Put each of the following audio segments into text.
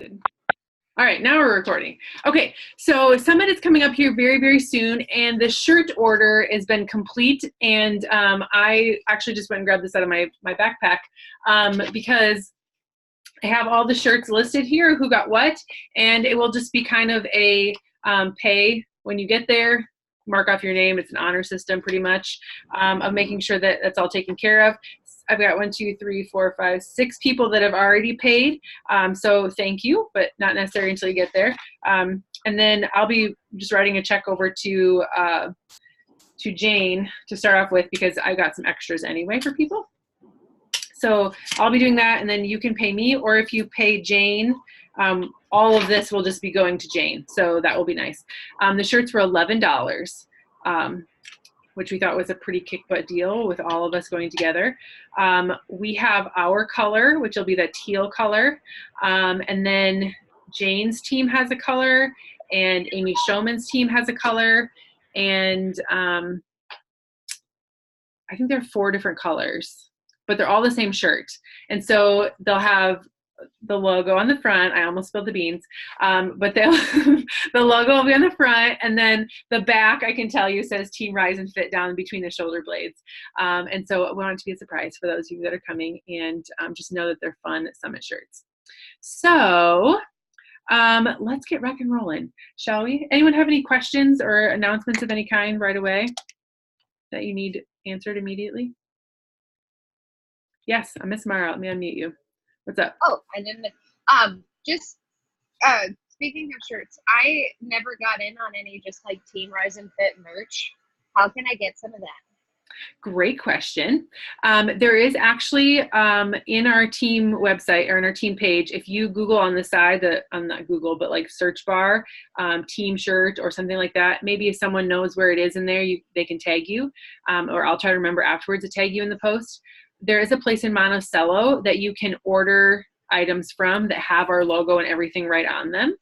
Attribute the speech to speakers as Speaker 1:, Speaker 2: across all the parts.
Speaker 1: All right, now we're recording. Okay, so Summit is coming up here very, very soon, and the shirt order has been complete. And I actually just went and grabbed this out of my backpack because I have all the shirts listed here, who got what, and it will just be kind of a pay when you get there. Mark off your name. It's an honor system, pretty much, of making sure that that's all taken care of. I've got 1, 2, 3, 4, 5, 6 people that have already paid. So thank you, but not necessarily until you get there. And then I'll be just writing a check over to Jane to start off with, because I got some extras anyway for people. So I'll be doing that, and then you can pay me, or if you pay Jane, all of this will just be going to Jane. So that will be nice. The shirts were $11. Which we thought was a pretty kick-butt deal with all of us going together. We have our color, which will be the teal color. And then Jane's team has a color, and Amy Showman's team has a color. And I think there are 4 different colors, but they're all the same shirt. And so they'll have the logo on the front. I almost spilled the beans, but the logo will be on the front, and then the back, I can tell you, says Team Rise and Fit down between the shoulder blades. And so we want it to be a surprise for those of you that are coming, and just know that they're fun Summit shirts. So let's get rock and rolling, shall we? Anyone have any questions or announcements of any kind right away that you need answered immediately? Yes, I'm Miss Mara. Let me unmute you. What's up?
Speaker 2: Oh, and then just speaking of shirts, I never got in on any just like Team Rise and Fit merch. How can I get some of that?
Speaker 1: Great question. There is actually in our team website, or in our team page, if you Google on the side, not Google, but like search bar, team shirt or something like that, maybe if someone knows where it is in there, they can tag you, or I'll try to remember afterwards to tag you in the post. There is a place in Monticello that you can order items from that have our logo and everything right on them.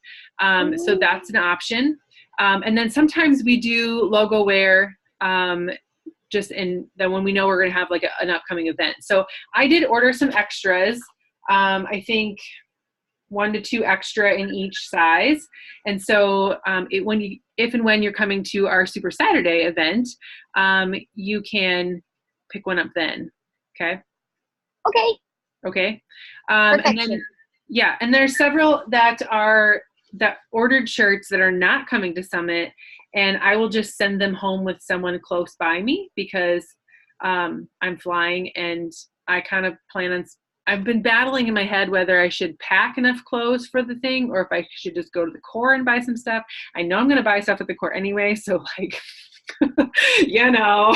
Speaker 1: So that's an option. And then sometimes we do logo wear, just in then when we know we're going to have like an upcoming event. So I did order some extras. I think 1 to 2 extra in each size. And so if and when you're coming to our Super Saturday event, you can pick one up then. Okay. And then, yeah, and there's several that ordered shirts that are not coming to Summit, and I will just send them home with someone close by me, because I'm flying, and I kind of plan on. I've been battling in my head whether I should pack enough clothes for the thing, or if I should just go to the core and buy some stuff. I know I'm going to buy stuff at the core anyway, so like. You know.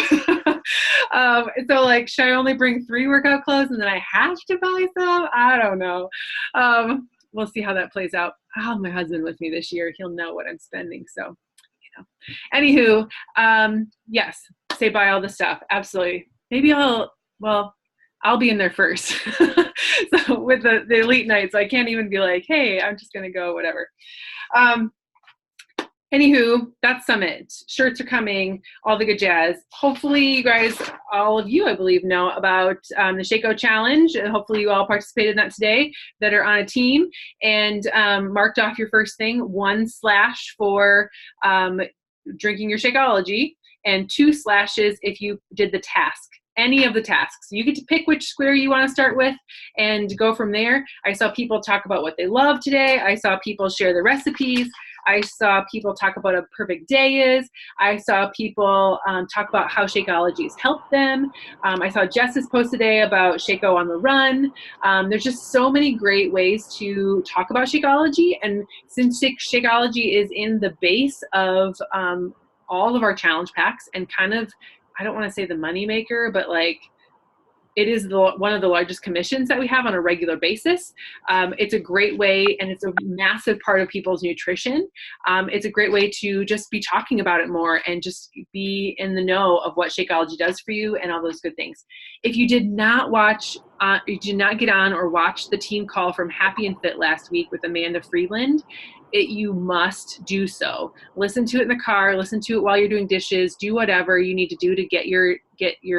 Speaker 1: So like, should I only bring 3 workout clothes and then I have to buy some? I don't know. We'll see how that plays out. I'll have my husband with me this year. He'll know what I'm spending. So, anywho, yes, say buy all the stuff. Absolutely. Maybe I'll be in there first. So with the elite night, so I can't even be like, hey, I'm just going to go, whatever. Anywho, that's Summit. Shirts are coming, all the good jazz. Hopefully you guys, all of you, I believe, know about the Shake-O Challenge. And hopefully you all participated in that today that are on a team and marked off your first thing, 1/ for drinking your Shakeology, and 2 slashes if you did the task. Any of the tasks. You get to pick which square you want to start with and go from there. I saw people talk about what they love today. I saw people share the recipes. I saw people talk about a perfect day is. I saw people talk about how Shakeology has helped them. I saw Jess's post today about Shake-O on the run. There's just so many great ways to talk about Shakeology. And since Shakeology is in the base of all of our challenge packs, and kind of, I don't want to say the money maker, but like it is one of the largest commissions that we have on a regular basis. It's a great way, and it's a massive part of people's nutrition. It's a great way to just be talking about it more and just be in the know of what Shakeology does for you and all those good things. If you did not watch you did not get on or watch the team call from Happy and Fit last week with Amanda Freeland, you must do so. Listen to it in the car, listen to it while you're doing dishes, do whatever you need to do to get your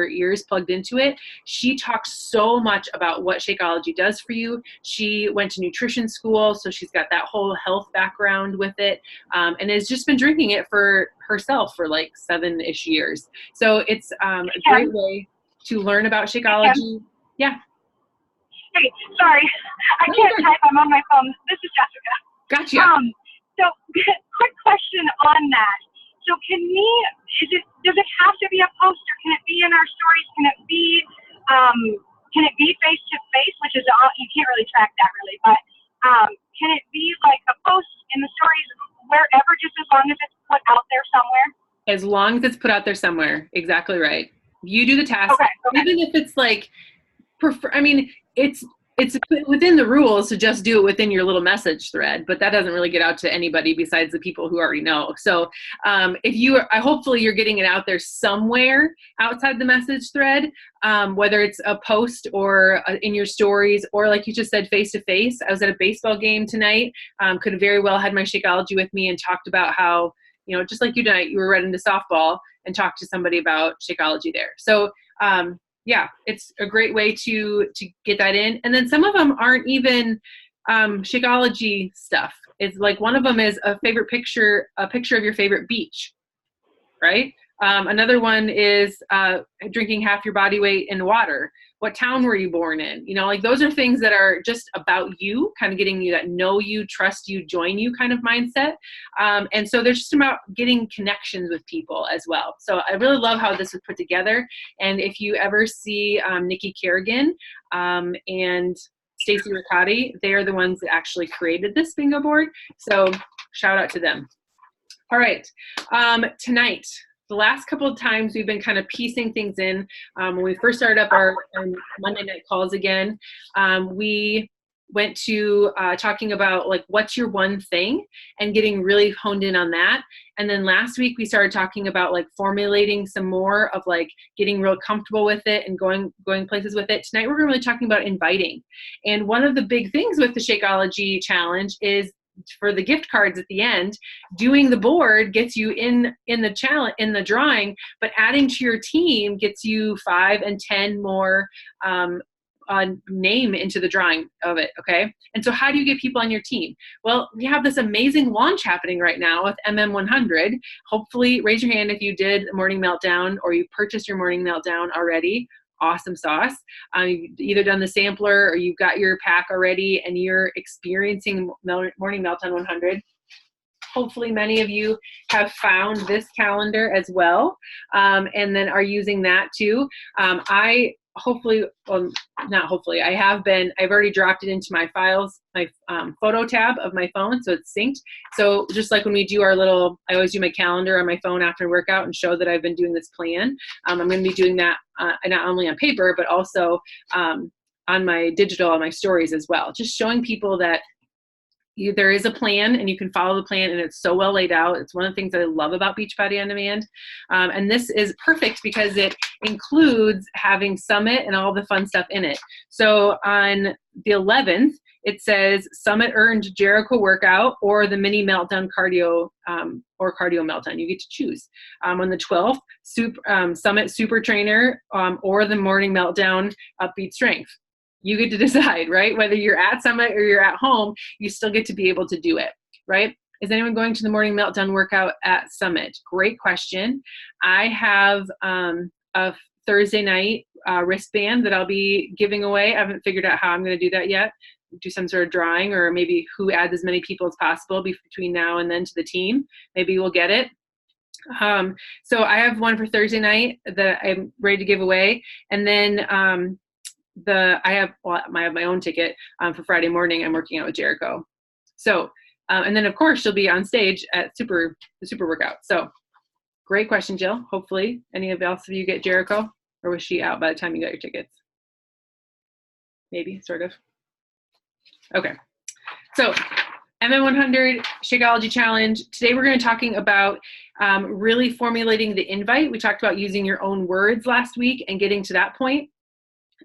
Speaker 1: ears plugged into it. She talks so much about what Shakeology does for you. She went to nutrition school, so she's got that whole health background with it, and has just been drinking it for herself for like 7-ish years. So it's a great way to learn about Shakeology. Yeah.
Speaker 3: Hey, sorry, I can't type. I'm on my phone. This is Jessica.
Speaker 1: Gotcha.
Speaker 3: So, quick question on that. So, does it have to be a post, or can it be in our stories? Can it be face to face, which is all, you can't really track that really, but can it be like a post in the stories wherever, just as long as it's put out there somewhere?
Speaker 1: As long as it's put out there somewhere, exactly right. You do the task,
Speaker 3: okay.
Speaker 1: Even if it's like, it's within the rules to just do it within your little message thread, but that doesn't really get out to anybody besides the people who already know. So hopefully you're getting it out there somewhere outside the message thread, whether it's a post or in your stories, or like you just said, face to face. I was at a baseball game tonight, could have very well had my Shakeology with me and talked about how, just like you tonight, you were right into softball and talked to somebody about Shakeology there. So, yeah, it's a great way to get that in. And then some of them aren't even Shakeology stuff. It's like one of them is a picture of your favorite beach, right? Another one is drinking half your body weight in water. What town were you born in? Like those are things that are just about you, kind of getting you that know you, trust you, join you kind of mindset. And so they're just about getting connections with people as well. So I really love how this was put together. And if you ever see Nikki Kerrigan and Stacey Riccati, they are the ones that actually created this bingo board. So shout out to them. All right, tonight, the last couple of times we've been kind of piecing things in. When we first started up our Monday night calls again, we went to talking about like, what's your one thing, and getting really honed in on that. And then last week we started talking about like formulating some more of like getting real comfortable with it and going places with it. Tonight we're really talking about inviting. And one of the big things with the Shakeology challenge is, for the gift cards at the end, doing the board gets you in the challenge, in the drawing, but adding to your team gets you 5 and 10 more name into the drawing of it. Okay. And so how do you get people on your team? Well, we have this amazing launch happening right now with MM100. Hopefully raise your hand if you did Morning Meltdown or you purchased your Morning Meltdown already. Awesome sauce. You've either done the sampler or you've got your pack already and you're experiencing Morning Meltdown 100. Hopefully many of you have found this calendar as well, and then are using that too. I've already dropped it into my files, my photo tab of my phone, so it's synced. So just like when we do I always do my calendar on my phone after workout and show that I've been doing this plan. I'm going to be doing that not only on paper, but also on my digital, on my stories as well. Just showing people that there is a plan and you can follow the plan, and it's so well laid out. It's one of the things that I love about Beachbody On Demand. And this is perfect because it includes having Summit and all the fun stuff in it. So on the 11th, it says Summit earned Jericho workout or the mini meltdown cardio or cardio meltdown. You get to choose. On the 12th, Summit super trainer or the morning meltdown upbeat strength. You get to decide, right? Whether you're at Summit or you're at home, you still get to be able to do it, right? Is anyone going to the Morning Meltdown workout at Summit? Great question. I have a Thursday night wristband that I'll be giving away. I haven't figured out how I'm going to do that yet. Do some sort of drawing, or maybe who adds as many people as possible between now and then to the team. Maybe we'll get it. So I have one for Thursday night that I'm ready to give away. And then I have my own ticket for Friday morning. I'm working out with Jericho. So, and then of course she'll be on stage at the super workout. So great question, Jill. Hopefully any of you get Jericho, or was she out by the time you got your tickets? Maybe, sort of. Okay. So MM100 Shakeology Challenge. Today we're going to be talking about really formulating the invite. We talked about using your own words last week and getting to that point.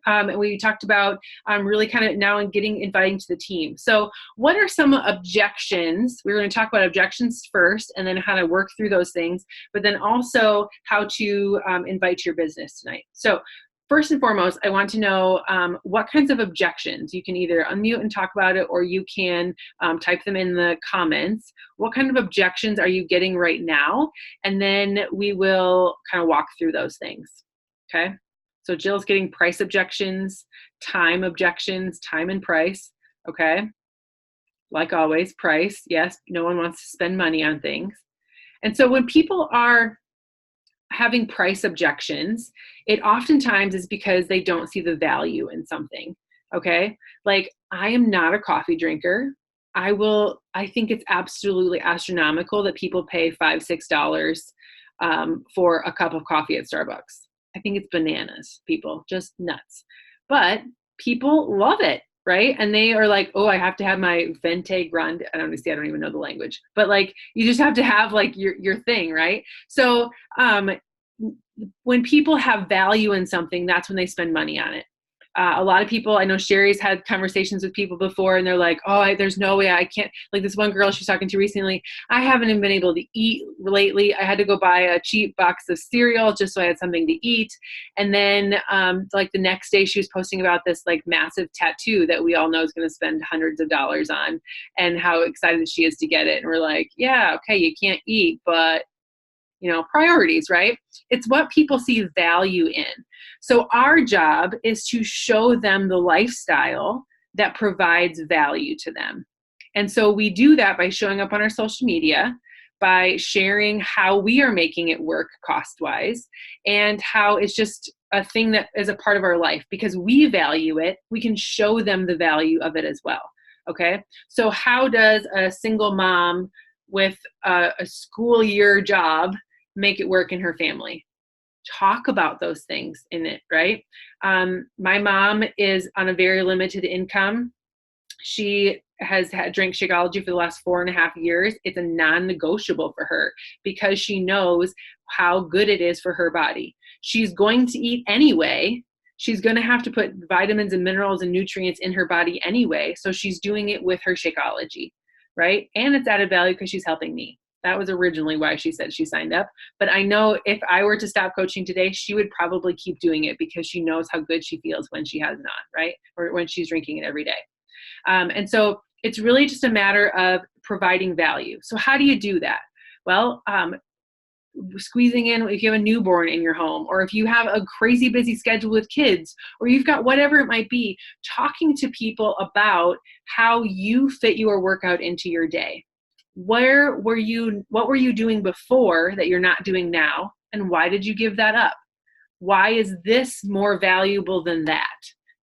Speaker 1: And we talked about really kind of now inviting to the team. So what are some objections? We're going to talk about objections first, and then how to work through those things, but then also how to invite to your business tonight. So first and foremost, I want to know what kinds of objections. You can either unmute and talk about it, or you can type them in the comments. What kind of objections are you getting right now? And then we will kind of walk through those things, okay? So Jill's getting price objections, time and price, okay? Like always, price, yes, no one wants to spend money on things. And so when people are having price objections, it oftentimes is because they don't see the value in something, okay? Like, I am not a coffee drinker. I think it's absolutely astronomical that people pay $5, $6 for a cup of coffee at Starbucks. I think it's bananas, people, just nuts. But people love it, right? And they are like, oh, I have to have my Venti Grande. I don't even know the language, but like, you just have to have like your thing, right? So when people have value in something, that's when they spend money on it. A lot of people, I know Sherry's had conversations with people before, and they're like, oh, there's no way I can't, like this one girl she's talking to recently, I haven't even been able to eat lately. I had to go buy a cheap box of cereal just so I had something to eat. And then like the next day she was posting about this like massive tattoo that we all know is going to spend hundreds of dollars on, and how excited she is to get it. And we're like, yeah, okay, you can't eat, but priorities, right? It's what people see value in. So our job is to show them the lifestyle that provides value to them. And so we do that by showing up on our social media, by sharing how we are making it work cost-wise, and how it's just a thing that is a part of our life. Because we value it, we can show them the value of it as well, okay? So how does a single mom with a school year job make it work in her family? Talk about those things in it, right? My mom is on a very limited income. She has drank Shakeology for the last 4.5 years. It's a non-negotiable for her because she knows how good it is for her body. She's going to eat anyway. She's going to have to put vitamins and minerals and nutrients in her body anyway. So she's doing it with her Shakeology, right? And it's added value because she's helping me. That was originally why she said she signed up. But I know if I were to stop coaching today, she would probably keep doing it because she knows how good she feels when she has it on, right? Or when she's drinking it every day. And so it's really just a matter of providing value. So how do you do that? Well, squeezing in, if you have a newborn in your home, or if you have a crazy busy schedule with kids, or you've got whatever it might be, talking to people about how you fit your workout into your day. What were you doing before that you're not doing now? And why did you give that up? Why is this more valuable than that?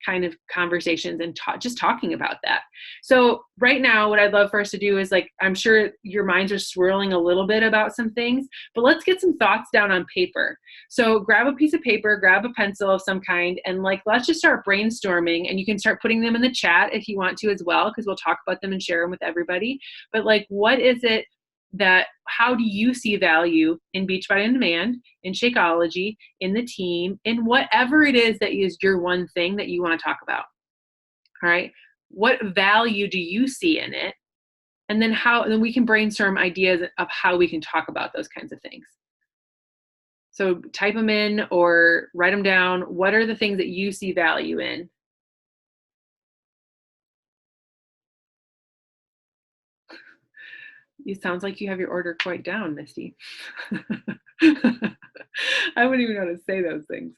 Speaker 1: Kind of conversations, and just talking about that. So right now, what I'd love for us to do is, like, I'm sure your minds are swirling a little bit about some things, but let's get some thoughts down on paper. So grab a piece of paper, grab a pencil of some kind, and let's just start brainstorming, and you can start putting them in the chat if you want to as well, because we'll talk about them and share them with everybody. But what is it how do you see value in Beachbody On Demand, in Shakeology, in the team, in whatever it is that is your one thing that you want to talk about? All right. What value do you see in it? And then then we can brainstorm ideas of how we can talk about those kinds of things. So type them in or write them down. What are the things that you see value in? It sounds like you have your order quite down, Misty. I wouldn't even know how to say those things.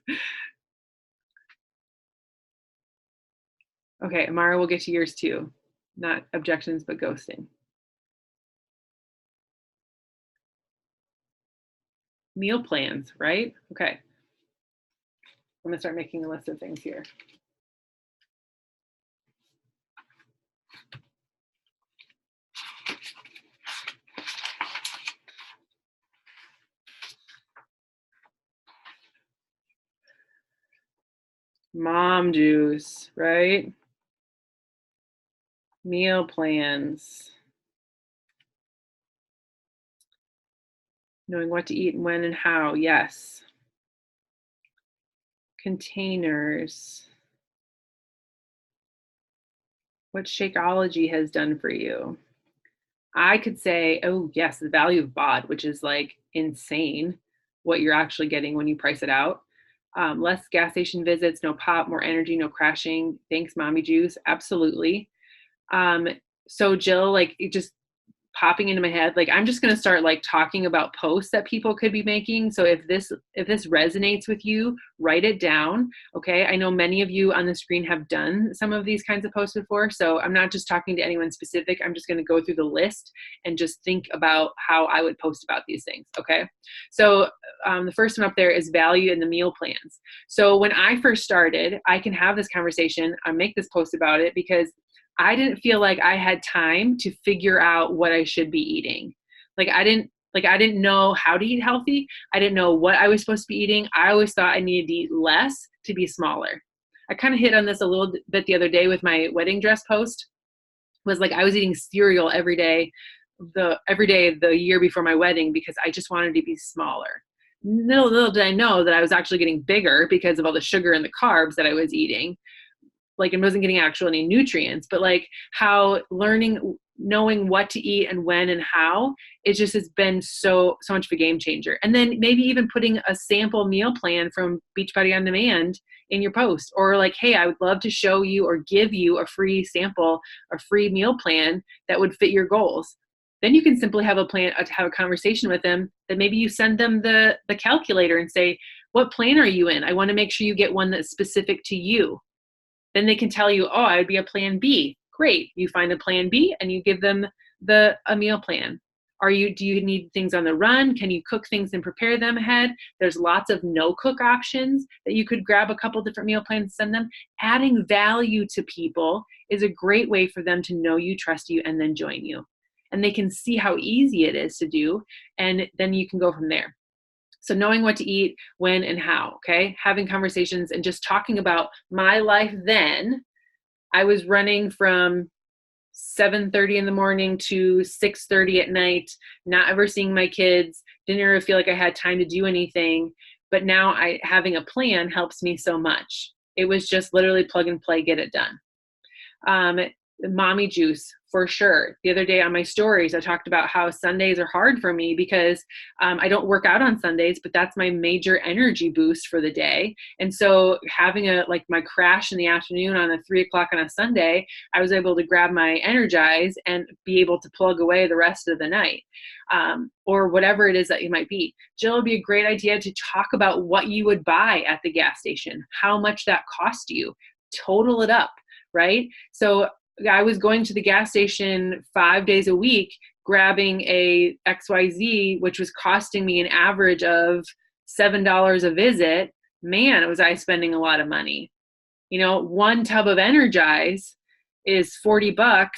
Speaker 1: Okay, Amara, we'll get to yours too. Not objections, but ghosting. Meal plans, right? Okay. I'm gonna start making a list of things here. Mom juice, right? Meal plans. Knowing what to eat and when and how, yes. Containers. what Shakeology has done for you. I could say, oh yes, the value of BOD, which is like insane what you're actually getting when you price it out. Less gas station visits, no pop, more energy, no crashing. Thanks, Mommy Juice. Absolutely. Um, so Jill, like it just popping into my head, like I'm just going to start like talking about posts that people could be making. So if this resonates with you, write it down. Okay. I know many of you on the screen have done some of these kinds of posts before. So I'm not just talking to anyone specific. I'm just going to go through the list and just think about how I would post about these things. Okay. So the first one up there is value in the meal plans. So when I first started, I can have this conversation, I make this post about it because I didn't feel like I had time to figure out what I should be eating. I didn't know how to eat healthy. I didn't know what I was supposed to be eating. I always thought I needed to eat less to be smaller. I kind of hit on this a little bit the other day with my wedding dress post. Was like I was eating cereal every day the year before my wedding because I just wanted to be smaller. Little did I know that I was actually getting bigger because of all the sugar and the carbs that I was eating. Like it wasn't getting actual any nutrients, but like how knowing what to eat and when and how, it just has been so much of a game changer. And then maybe even putting a sample meal plan from Beachbody On Demand in your post, or like, hey, I would love to show you or give you a free sample, a free meal plan that would fit your goals. Then you can simply have have a conversation with them that maybe you send them the calculator and say, what plan are you in? I want to make sure you get one that's specific to you. Then they can tell you, oh, I would be a plan B. Great. You find a plan B and you give them a meal plan. Do you need things on the run? Can you cook things and prepare them ahead? There's lots of no cook options that you could grab a couple different meal plans and send them. Adding value to people is a great way for them to know you, trust you, and then join you. And they can see how easy it is to do. And then you can go from there. So knowing what to eat, when, and how, okay? Having conversations and just talking about my life then. I was running from 7:30 in the morning to 6:30 at night, not ever seeing my kids, didn't ever feel like I had time to do anything. But now having a plan helps me so much. It was just literally plug and play, get it done. Mommy Juice, for sure. The other day on my stories, I talked about how Sundays are hard for me because I don't work out on Sundays, but that's my major energy boost for the day. And so having my crash in the afternoon on a 3 o'clock on a Sunday, I was able to grab my Energize and be able to plug away the rest of the night. Or whatever it is that you might be. Jill, would be a great idea to talk about what you would buy at the gas station, how much that cost you, total it up, right? So I was going to the gas station 5 days a week, grabbing a XYZ, which was costing me an average of $7 a visit. Man, was I spending a lot of money. One tub of Energize is $40.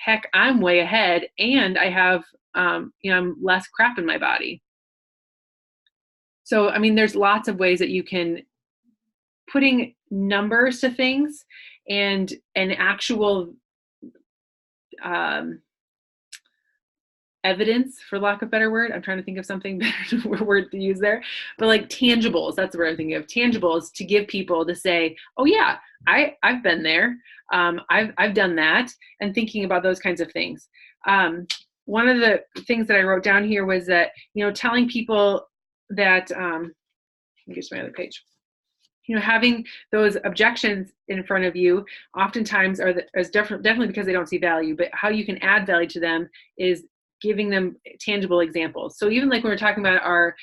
Speaker 1: Heck, I'm way ahead, and I have, I'm less crap in my body. So, there's lots of ways that you can putting numbers to things and an actual evidence, for lack of a better word. I'm trying to think of something better word to use there, but like tangibles, that's the word I'm thinking of. Tangibles to give people to say, oh yeah, I've been there. I've done that, and thinking about those kinds of things. One of the things that I wrote down here was that, telling people that, let me get to my other page. Having those objections in front of you oftentimes is definitely because they don't see value, but how you can add value to them is giving them tangible examples. So even like when we're talking about our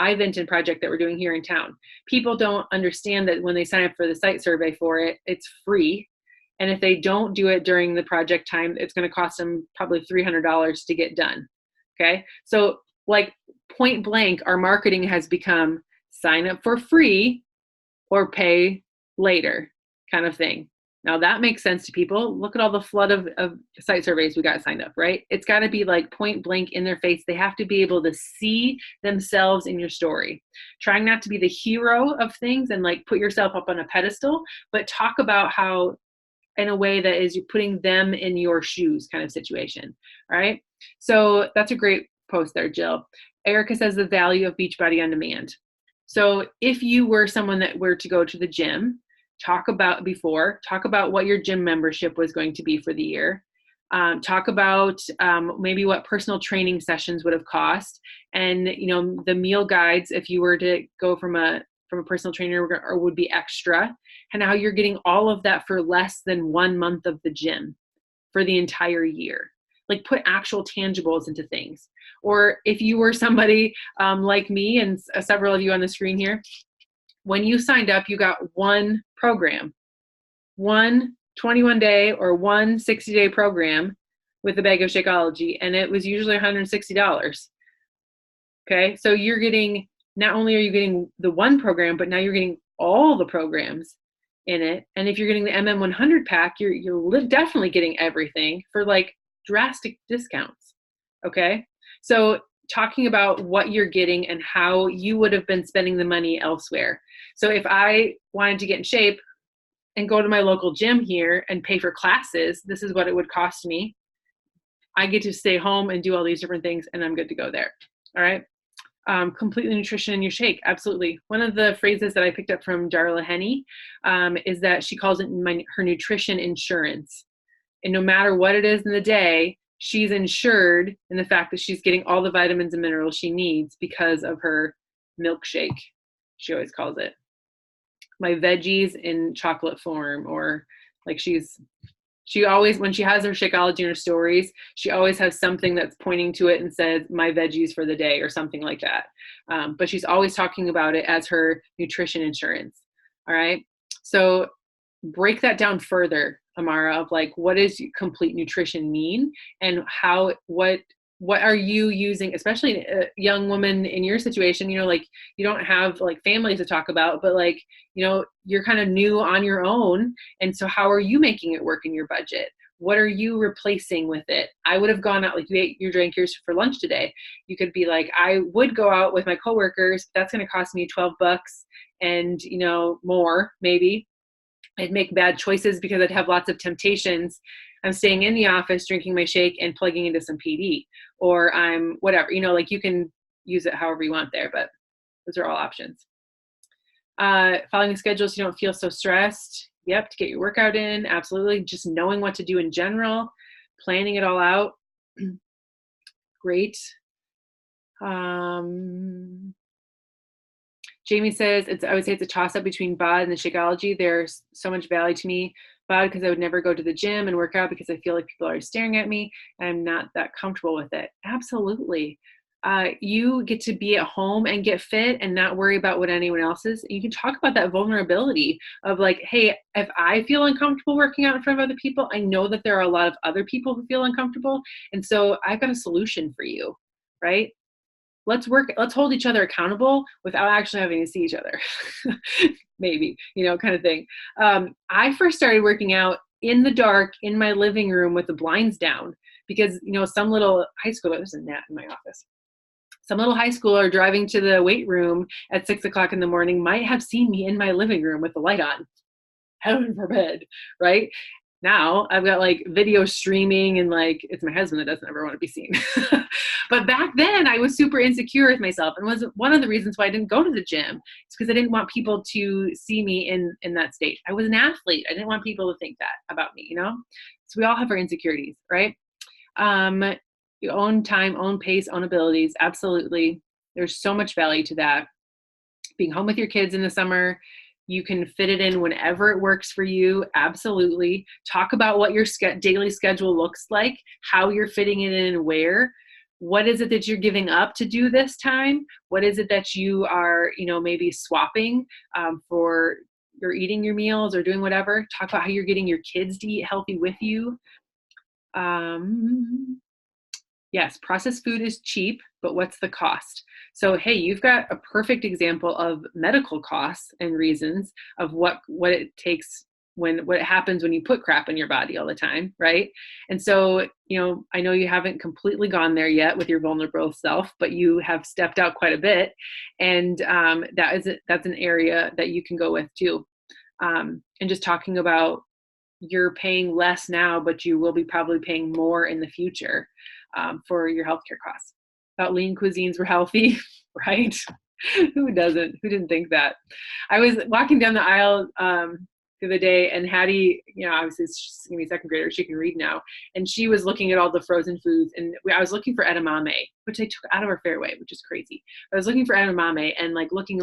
Speaker 1: iVinton project that we're doing here in town, people don't understand that when they sign up for the site survey for it, it's free. And if they don't do it during the project time, it's going to cost them probably $300 to get done. Okay. So like point blank, our marketing has become sign up for free or pay later kind of thing. Now that makes sense to people. Look at all the flood of site surveys we got signed up, right? It's got to be like point blank in their face. They have to be able to see themselves in your story. Trying not to be the hero of things and like put yourself up on a pedestal, but talk about how in a way that is you're putting them in your shoes kind of situation. All right. So that's a great post there, Jill. Erica says the value of Beachbody On Demand. So if you were someone that were to go to the gym, talk about what your gym membership was going to be for the year. Talk about maybe what personal training sessions would have cost, and the meal guides, if you were to go from a personal trainer, or would be extra, and how you're getting all of that for less than 1 month of the gym for the entire year. Like, put actual tangibles into things. Or if you were somebody like me and several of you on the screen here, when you signed up, you got one program, one 21-day or one 60-day program with a bag of Shakeology, and it was usually $160. Okay, so you're getting, not only are you getting the one program, but now you're getting all the programs in it. And if you're getting the MM100 pack, you're definitely getting everything for like drastic discounts. Okay, so talking about what you're getting and how you would have been spending the money elsewhere. So if I wanted to get in shape and go to my local gym here and pay for classes, this is what it would cost me. I get to stay home and do all these different things, and I'm good to go there. All right. Completely nutrition in your shake. Absolutely. One of the phrases that I picked up from Darla Henney is that she calls it her nutrition insurance. And no matter what it is in the day, she's insured in the fact that she's getting all the vitamins and minerals she needs because of her milkshake, she always calls it. My veggies in chocolate form, or like she always, when she has her Shakeology in her stories, she always has something that's pointing to it and says, my veggies for the day, or something like that. But she's always talking about it as her nutrition insurance. All right. So break that down further, Amara, of like, what does complete nutrition mean, and what are you using, especially a young woman in your situation, like you don't have like family to talk about, but like, you're kind of new on your own. And so how are you making it work in your budget? What are you replacing with it? I would have gone out, like you drank yours for lunch today. You could be like, I would go out with my coworkers. That's going to cost me $12 and, more maybe. I'd make bad choices because I'd have lots of temptations. I'm staying in the office, drinking my shake and plugging into some PD, or I'm whatever, like you can use it however you want there, but those are all options. Following a schedule so you don't feel so stressed. Yep, to get your workout in. Absolutely. Just knowing what to do in general, planning it all out. Great. Jamie says, I would say it's a toss-up between BOD and the Shakeology. There's so much value to me. BOD because I would never go to the gym and work out because I feel like people are staring at me and I'm not that comfortable with it. Absolutely. You get to be at home and get fit and not worry about what anyone else is. You can talk about that vulnerability of like, hey, if I feel uncomfortable working out in front of other people, I know that there are a lot of other people who feel uncomfortable. And so I've got a solution for you, right? Let's hold each other accountable without actually having to see each other. Maybe, kind of thing. I first started working out in the dark in my living room with the blinds down because, some little high schooler, there's a gnat in my office. Some little high schooler driving to the weight room at 6 o'clock in the morning might have seen me in my living room with the light on. Heaven forbid, right? Now I've got like video streaming and like, it's my husband that doesn't ever want to be seen. But back then I was super insecure with myself, and was one of the reasons why I didn't go to the gym. It's because I didn't want people to see me in that state. I was an athlete. I didn't want people to think that about me, So we all have our insecurities, right? Your own time, own pace, own abilities. Absolutely. There's so much value to that. Being home with your kids in the summer, you can fit it in whenever it works for you. Absolutely. Talk about what your daily schedule looks like, how you're fitting it in and where. What is it that you're giving up to do this time? What is it that you are, maybe swapping for you're eating your meals or doing whatever? Talk about how you're getting your kids to eat healthy with you. Yes, processed food is cheap, but what's the cost? So, hey, you've got a perfect example of medical costs and reasons of what it takes what happens when you put crap in your body all the time, right? And so, I know you haven't completely gone there yet with your vulnerable self, but you have stepped out quite a bit. And that's an area that you can go with too. And just talking about you're paying less now, but you will be probably paying more in the future for your healthcare costs. About lean cuisines were healthy, right? Who doesn't? Who didn't think that? I was walking down the aisle the other day, and Hattie, obviously she's gonna be a second grader, she can read now, and she was looking at all the frozen foods, and I was looking for edamame, which I took out of our fairway, which is crazy. I was looking for edamame and like looking,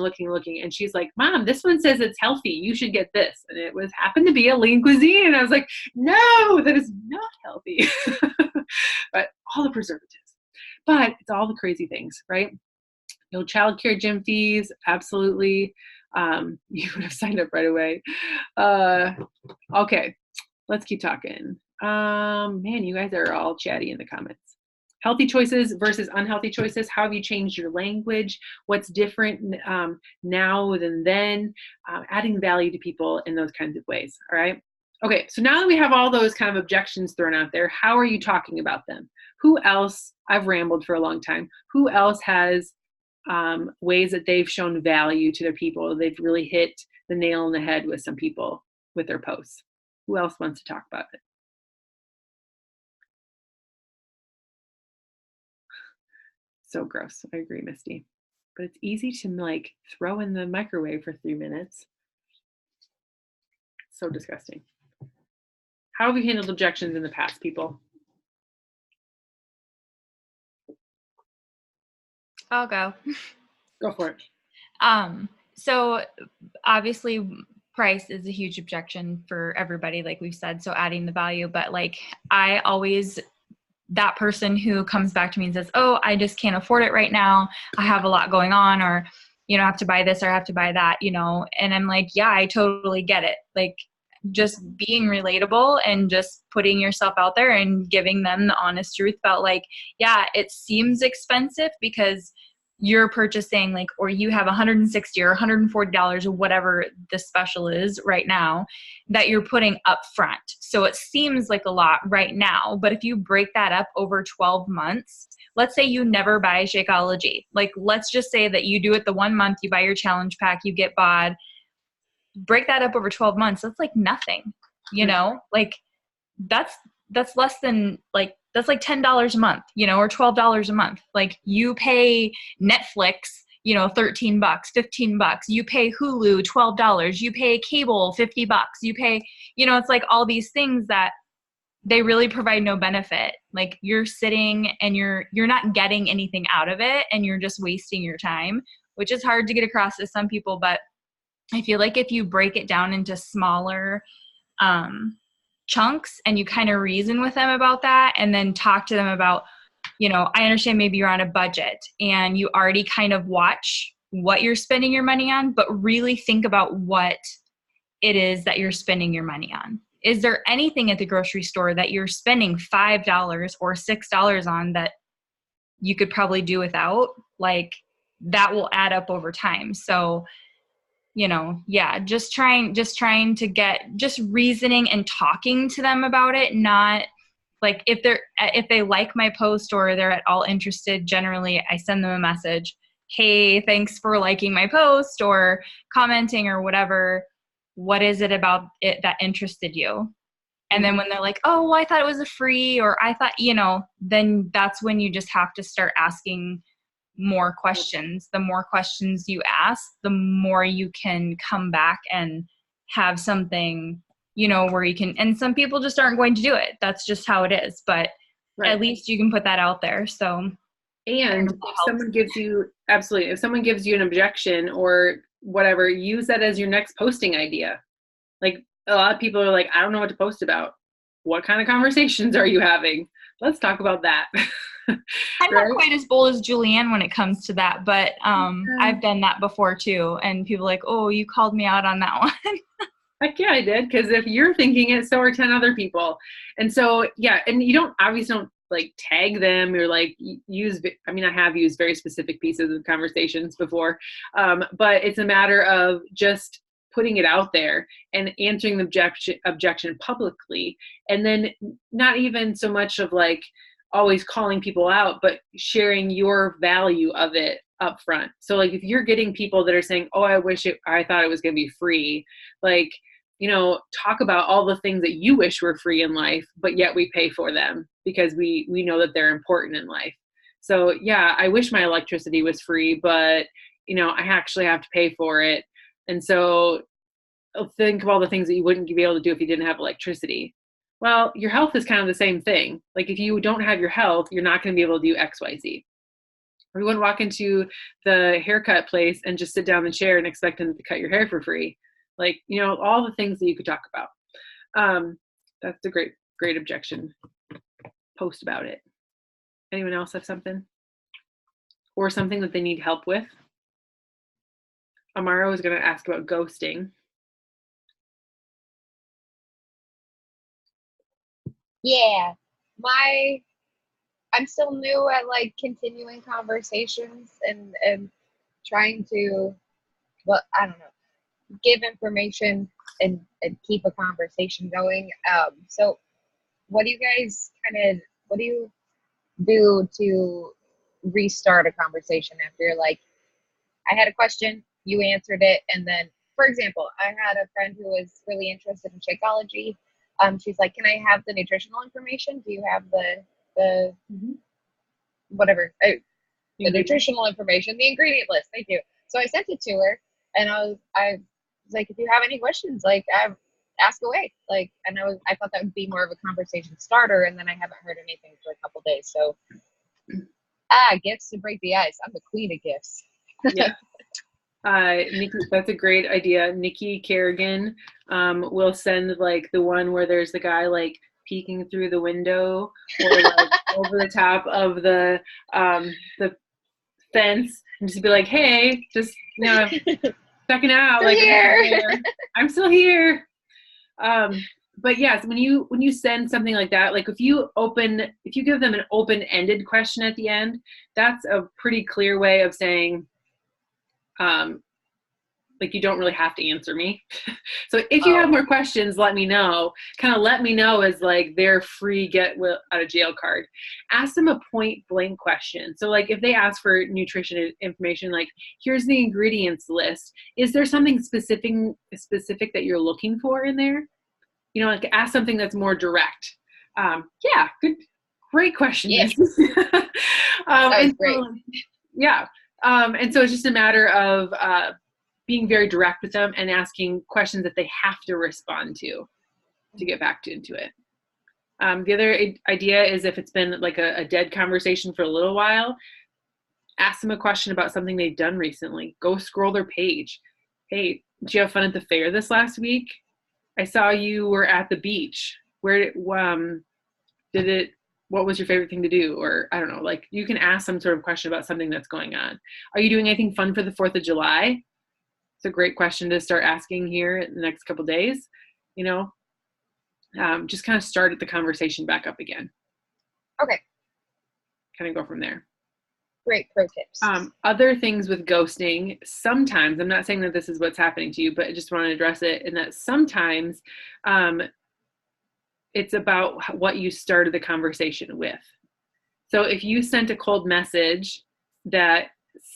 Speaker 1: and she's like, Mom, this one says it's healthy, you should get this. And it happened to be a Lean Cuisine, and I was like, no, that is not healthy. But all the preservatives, but it's all the crazy things, right? No childcare gym fees, absolutely. You would have signed up right away. Okay, let's keep talking. Man, you guys are all chatty in the comments. Healthy choices versus unhealthy choices. How have you changed your language? What's different now than then? Adding value to people in those kinds of ways, all right? Okay, so now that we have all those kind of objections thrown out there, how are you talking about them? Who else, I've rambled for a long time, who else has ways that they've shown value to their people? They've really hit the nail on the head with some people with their posts. Who else wants to talk about it? So gross. I agree, Misty. But it's easy to like throw in the microwave for 3 minutes. So disgusting. How have you handled objections in the past, people?
Speaker 4: I'll go.
Speaker 1: Go for it.
Speaker 4: So obviously price is a huge objection for everybody, like we've said, so adding the value, but like I always, that person who comes back to me and says, oh, I just can't afford it right now, I have a lot going on, or, I have to buy this or I have to buy that, and I'm like, yeah, I totally get it. Like just being relatable and just putting yourself out there and giving them the honest truth about like, yeah, it seems expensive because you're purchasing like, or you have $160 or $140 or whatever the special is right now that you're putting up front. So it seems like a lot right now, but if you break that up over 12 months, let's say you never buy Shakeology. Like, let's just say that you do it the 1 month, you buy your challenge pack, you get bod, break that up over 12 months. That's like nothing, like that's less than like, that's like $10 a month, or $12 a month. Like you pay Netflix, $13, $15, you pay Hulu, $12, you pay cable, $50, you pay, it's like all these things that they really provide no benefit. Like you're sitting and you're not getting anything out of it and you're just wasting your time, which is hard to get across to some people. But I feel like if you break it down into smaller, chunks and you kind of reason with them about that and then talk to them about, I understand maybe you're on a budget and you already kind of watch what you're spending your money on, but really think about what it is that you're spending your money on. Is there anything at the grocery store that you're spending $5 or $6 on that you could probably do without? Like that will add up over time. So just trying to get, just reasoning and talking to them about it, not like if they like my post or they're at all interested, generally I send them a message, hey, thanks for liking my post or commenting or whatever. What is it about it that interested you? And then when they're like, oh, well, I thought it was a free, or I thought, then that's when you just have to start asking more questions. The more questions you ask, the more you can come back and have something, where you can, and some people just aren't going to do it. That's just how it is. But
Speaker 1: right.
Speaker 4: At least you can put that out there. So,
Speaker 1: and if someone gives you, absolutely, if someone gives you an objection or whatever, use that as your next posting idea. Like a lot of people are like, I don't know what to post about. What kind of conversations are you having? Let's talk about that.
Speaker 4: I'm not quite as bold as Julianne when it comes to that, but I've done that before too. And people are like, oh, you called me out on that one.
Speaker 1: Heck yeah, I did. Because if you're thinking it, so are 10 other people. And so, yeah, and you don't like tag them or like I have used very specific pieces of conversations before, but it's a matter of just putting it out there and answering the objection publicly. And then not even so much of like, always calling people out, but sharing your value of it up front. So like if you're getting people that are saying, oh, I thought it was going to be free, like, talk about all the things that you wish were free in life, but yet we pay for them because we know that they're important in life. So yeah, I wish my electricity was free, but I actually have to pay for it. And so think of all the things that you wouldn't be able to do if you didn't have electricity. Well, your health is kind of the same thing. Like if you don't have your health, you're not going to be able to do X, Y, Z. Or you wouldn't walk into the haircut place and just sit down in the chair and expect them to cut your hair for free. Like, you know, all the things that you could talk about. That's a great objection. Post about it. Anyone else have something? Or something that they need help with? Amara was going to ask about ghosting.
Speaker 2: Yeah, I'm still new at like continuing conversations and trying to, well, I don't know, give information and keep a conversation going. So what do you do to restart a conversation after you're like, I had a question, you answered it, and then, for example, I had a friend who was really interested in Shakeology. She's like, can I have the nutritional information? Do you have the whatever, the nutritional information, the ingredient list? Thank you. So I sent it to her, and I was like, if you have any questions, like, ask away. Like, and I thought that would be more of a conversation starter, and then I haven't heard anything for a couple days. So, gifts to break the ice. I'm the queen of gifts.
Speaker 1: Yeah. Nikki, that's a great idea. Nikki Kerrigan will send like the one where there's the guy like peeking through the window or like over the top of the fence and just be like, hey, just, you know, checking out.
Speaker 2: Still
Speaker 1: like
Speaker 2: here.
Speaker 1: I'm still here. But yes, when you send something like that, like if you give them an open-ended question at the end, that's a pretty clear way of saying, like, you don't really have to answer me. So if you have more questions, let me know. Kind of let me know as like their free get out of jail card. Ask them a point blank question. So like if they ask for nutrition information, like here's the ingredients list. Is there something specific that you're looking for in there? You know, like ask something that's more direct. Yeah, great question.
Speaker 2: Yeah.
Speaker 1: That
Speaker 2: was great.
Speaker 1: Yeah. And so it's just a matter of being very direct with them and asking questions that they have to respond to get back into it. The other idea is if it's been like a dead conversation for a little while, ask them a question about something they've done recently. Go scroll their page. Hey, did you have fun at the fair this last week? I saw you were at the beach. What was your favorite thing to do? Or I don't know, like you can ask some sort of question about something that's going on. Are you doing anything fun for the 4th of July? It's a great question to start asking here in the next couple of days, you know, just kind of start the conversation back up again.
Speaker 2: Okay.
Speaker 1: Kind of go from there.
Speaker 2: Great pro tips.
Speaker 1: Other things with ghosting, sometimes, I'm not saying that this is what's happening to you, but I just want to address it in that sometimes it's about what you started the conversation with. So if you sent a cold message that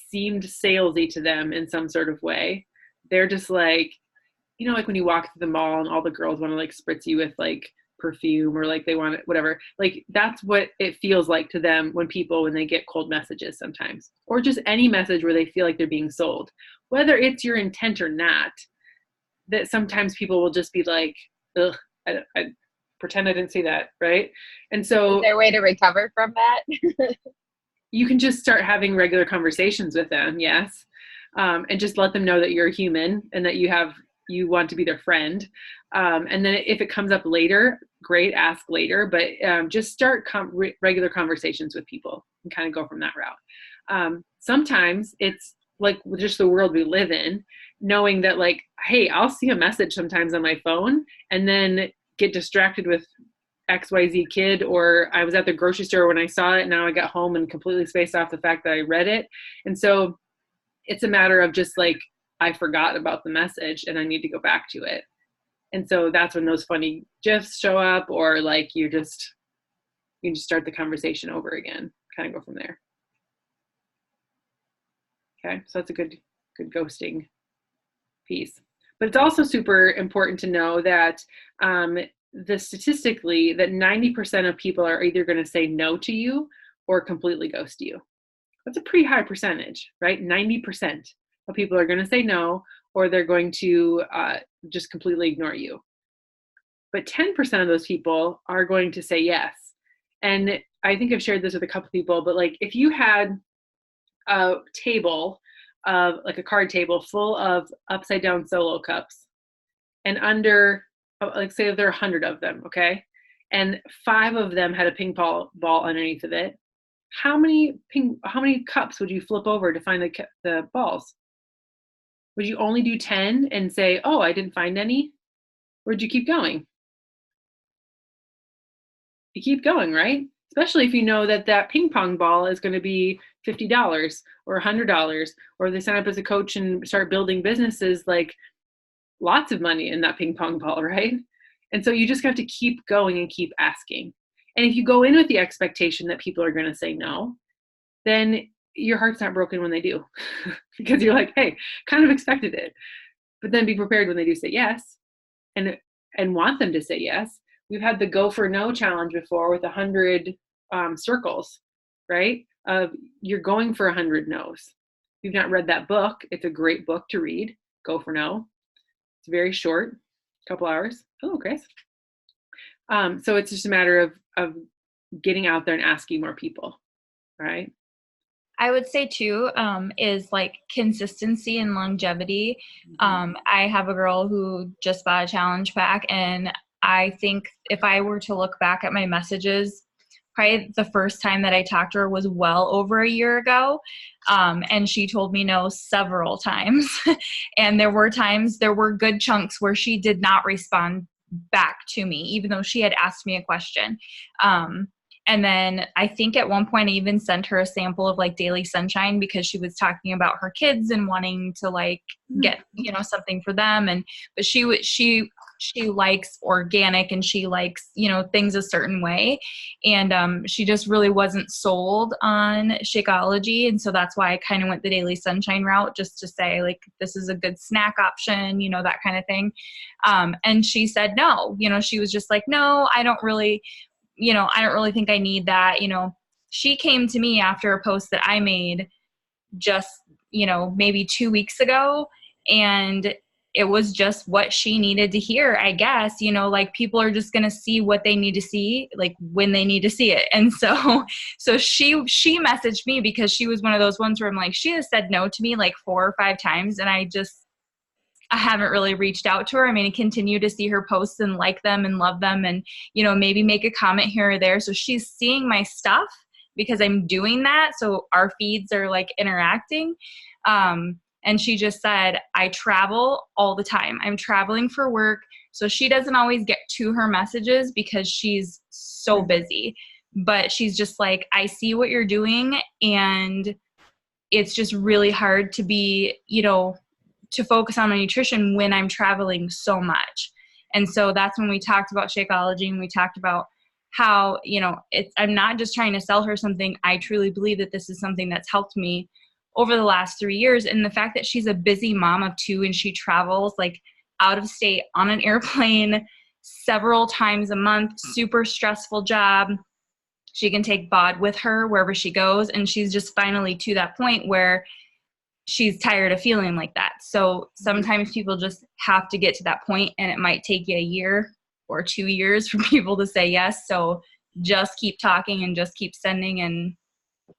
Speaker 1: seemed salesy to them in some sort of way, they're just like, you know, like when you walk through the mall and all the girls want to like spritz you with like perfume or like they want it, whatever. Like that's what it feels like to them when they get cold messages sometimes, or just any message where they feel like they're being sold, whether it's your intent or not. That sometimes people will just be like, ugh, I pretend I didn't see that, right? And so
Speaker 2: is there a way to recover from that?
Speaker 1: You can just start having regular conversations with them, yes, and just let them know that you're a human and that you want to be their friend. And then if it comes up later, great, ask later, but just start regular conversations with people and kind of go from that route. Sometimes it's like just the world we live in, knowing that like, hey, I'll see a message sometimes on my phone and then get distracted with XYZ kid, or I was at the grocery store when I saw it, and now I got home and completely spaced off the fact that I read it. And so it's a matter of just like, I forgot about the message and I need to go back to it. And so that's when those funny GIFs show up, or like you just start the conversation over again, kind of go from there. Okay, so that's a good ghosting piece. But it's also super important to know that statistically that 90% of people are either going to say no to you or completely ghost you. That's a pretty high percentage, right? 90% of people are going to say no, or they're going to just completely ignore you. But 10% of those people are going to say yes. And I think I've shared this with a couple people, but like if you had a table of like a card table full of upside down solo cups, and under, like say there are 100 of them, okay? And 5 of them had a ping pong ball underneath of it. How many cups would you flip over to find the balls? Would you only do 10 and say, oh, I didn't find any? Or would you keep going? You keep going, right? Especially if you know that that ping pong ball is going to be $50 or $100, or they sign up as a coach and start building businesses, like lots of money in that ping pong ball, right? And so you just have to keep going and keep asking. And if you go in with the expectation that people are going to say no, then your heart's not broken when they do, because you're like, hey, kind of expected it. But then be prepared when they do say yes, and want them to say yes. We've had the go for no challenge before with 100 circles, right? You're going for 100 no's. If you've not read that book, it's a great book to read. Go for no. It's very short, a couple hours. Oh, Grace. So it's just a matter of getting out there and asking more people, right?
Speaker 4: I would say too, is like consistency and longevity. I have a girl who just bought a challenge pack, and I think if I were to look back at my messages, probably the first time that I talked to her was well over a year ago. And she told me no several times. And there were good chunks where she did not respond back to me, even though she had asked me a question. And then I think at one point I even sent her a sample of like Daily Sunshine, because she was talking about her kids and wanting to like get, something for them. But she likes organic, and she likes, things a certain way. And she just really wasn't sold on Shakeology. And so that's why I kind of went the Daily Sunshine route, just to say like, this is a good snack option, that kind of thing. And she said no. She was just like, no, I don't really think I need that. She came to me after a post that I made just, maybe 2 weeks ago, and it was just what she needed to hear, I guess. Like people are just going to see what they need to see, like when they need to see it. And so she messaged me, because she was one of those ones where I'm like, she has said no to me like 4 or 5 times, and I haven't really reached out to her. I mean, I continue to see her posts and like them and love them, and, maybe make a comment here or there. So she's seeing my stuff because I'm doing that. So our feeds are like interacting. And she just said, I travel all the time. I'm traveling for work. So she doesn't always get to her messages because she's so busy. But she's just like, I see what you're doing, and it's just really hard to be, to focus on my nutrition when I'm traveling so much. And so that's when we talked about Shakeology, and we talked about how, I'm not just trying to sell her something. I truly believe that this is something that's helped me over the last 3 years. And the fact that she's a busy mom of 2, and she travels like out of state on an airplane several times a month, super stressful job. She can take Bod with her wherever she goes. And she's just finally to that point where she's tired of feeling like that. So sometimes people just have to get to that point, and it might take you a year or 2 years for people to say yes. So just keep talking and just keep sending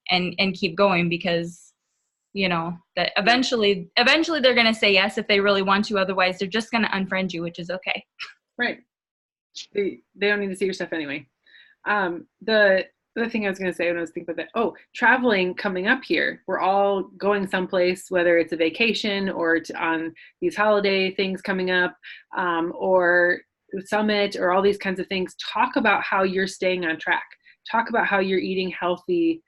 Speaker 4: and keep going, because that eventually they're going to say yes if they really want to. Otherwise they're just going to unfriend you, which is okay.
Speaker 1: Right. They don't need to see your stuff anyway. The other thing I was going to say when I was thinking about that, traveling coming up here, we're all going someplace, whether it's a vacation or on these holiday things coming up, or summit, or all these kinds of things. Talk about how you're staying on track. Talk about how you're eating healthy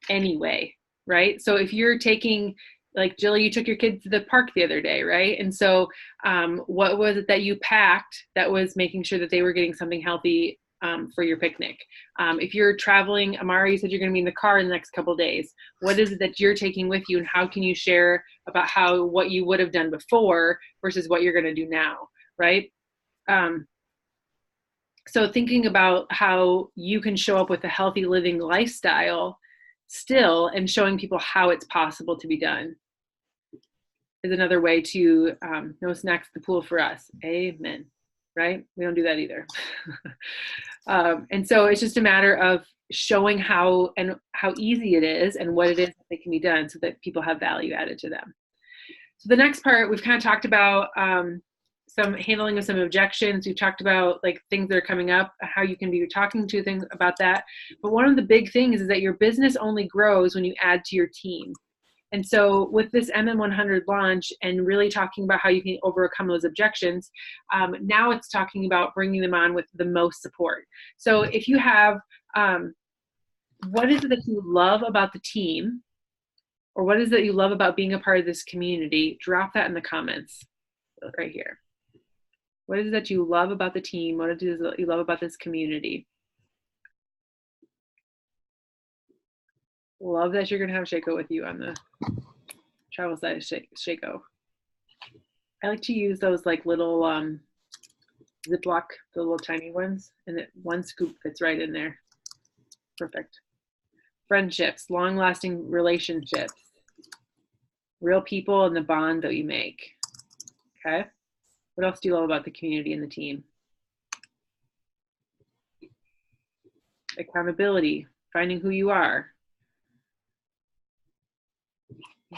Speaker 1: anyway, right? So if you're taking, like Jilly, you took your kids to the park the other day, right? And so what was it that you packed that was making sure that they were getting something healthy for your picnic? If you're traveling, Amara, you said you're going to be in the car in the next couple of days. What is it that you're taking with you, and how can you share about what you would have done before versus what you're going to do now, right? So thinking about how you can show up with a healthy living lifestyle still, and showing people how it's possible to be done. is another way to no snacks at the pool for us. Amen. Right? We don't do that either. And so it's just a matter of showing how easy it is and what it is that can be done so that people have value added to them. So the next part, we've kind of talked about some handling of some objections. We've talked about like things that are coming up, how you can be talking to things about that. But one of the big things is that your business only grows when you add to your team. And so with this MM100 launch and really talking about how you can overcome those objections, now it's talking about bringing them on with the most support. So if you have, what is it that you love about the team, or what is it that you love about being a part of this community? Drop that in the comments right here. What is it that you love about the team? What is it that you love about this community? Love that you're going to have Shaco with you on the travel side of Shaco. I like to use those like little Ziploc, the little tiny ones, and one scoop fits right in there. Perfect. Friendships, long-lasting relationships, real people, and the bond that you make. Okay. What else do you love about the community and the team? Accountability, finding who you are.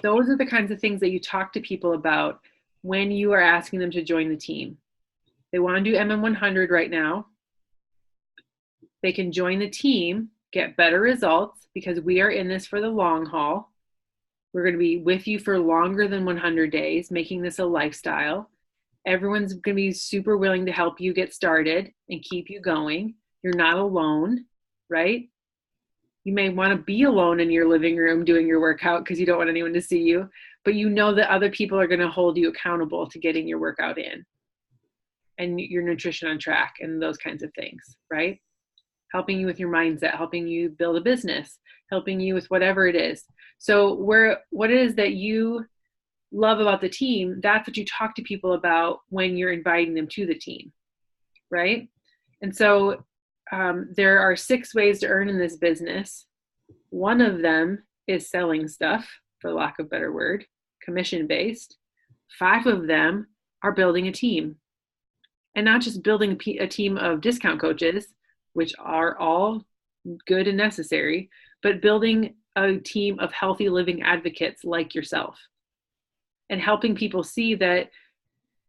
Speaker 1: Those are the kinds of things that you talk to people about when you are asking them to join the team. They want to do MM100 right now. They can join the team, get better results, because we are in this for the long haul. We're going to be with you for longer than 100 days, making this a lifestyle. Everyone's going to be super willing to help you get started and keep you going. You're not alone, right? You may want to be alone in your living room doing your workout because you don't want anyone to see you, but you know that other people are going to hold you accountable to getting your workout in and your nutrition on track and those kinds of things, right? Helping you with your mindset, helping you build a business, helping you with whatever it is. So what it is that you love about the team, that's what you talk to people about when you're inviting them to the team, right? And so there are 6 ways to earn in this business. One of them is selling stuff, for lack of a better word, commission-based. 5 of them are building a team. And not just building a team of discount coaches, which are all good and necessary, but building a team of healthy living advocates like yourself. And helping people see that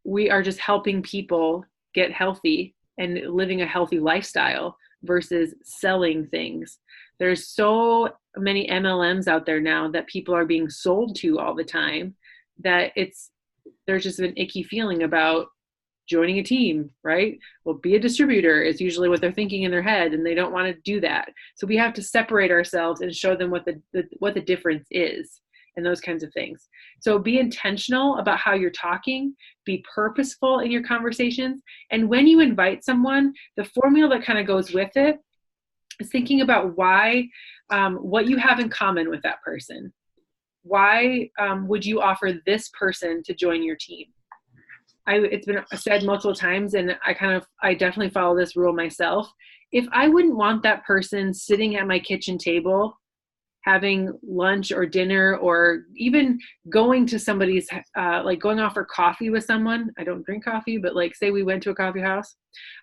Speaker 1: we are just helping people get healthy and living a healthy lifestyle versus selling things. There's so many MLMs out there now that people are being sold to all the time that there's just an icky feeling about joining a team, right? Well, be a distributor is usually what they're thinking in their head, and they don't want to do that. So we have to separate ourselves and show them what the difference is and those kinds of things. So be intentional about how you're talking, be purposeful in your conversations. And when you invite someone, the formula that kind of goes with it is thinking about why, what you have in common with that person. Why would you offer this person to join your team? It's been said multiple times, and I definitely follow this rule myself. If I wouldn't want that person sitting at my kitchen table having lunch or dinner, or even going to somebody's, like going out for coffee with someone. I don't drink coffee, but like say we went to a coffee house,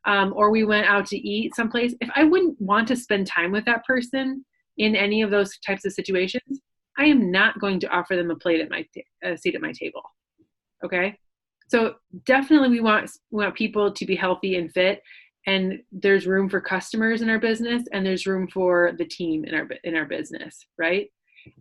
Speaker 1: or we went out to eat someplace. If I wouldn't want to spend time with that person in any of those types of situations, I am not going to offer them a seat at my table. Okay. So definitely we want people to be healthy and fit. And there's room for customers in our business, and there's room for the team in our business, right?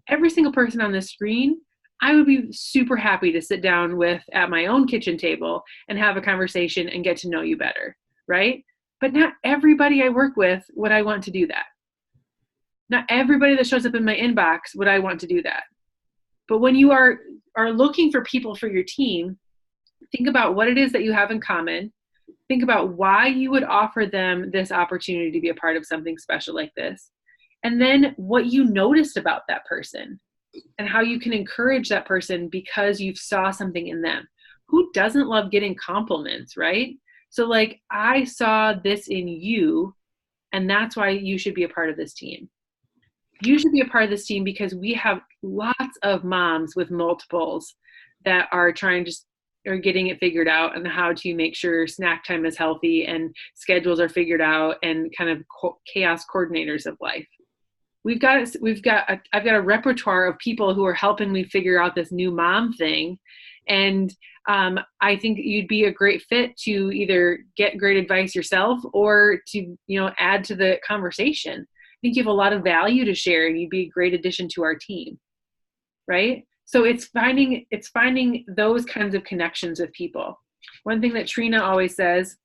Speaker 1: Every single person on this screen, I would be super happy to sit down with at my own kitchen table and have a conversation and get to know you better, right? But not everybody I work with would I want to do that. Not everybody that shows up in my inbox would I want to do that. But when you are looking for people for your team, think about what it is that you have in common. Think about why you would offer them this opportunity to be a part of something special like this. And then what you noticed about that person and how you can encourage that person because you saw something in them. Who doesn't love getting compliments, right? So like, I saw this in you, and that's why you should be a part of this team. You should be a part of this team because we have lots of moms with multiples that are are getting it figured out and how to make sure snack time is healthy and schedules are figured out and kind of chaos coordinators of life. I've got a repertoire of people who are helping me figure out this new mom thing. And I think you'd be a great fit to either get great advice yourself or to, add to the conversation. I think you have a lot of value to share and you'd be a great addition to our team. Right? So it's finding those kinds of connections with people. One thing that Trina always says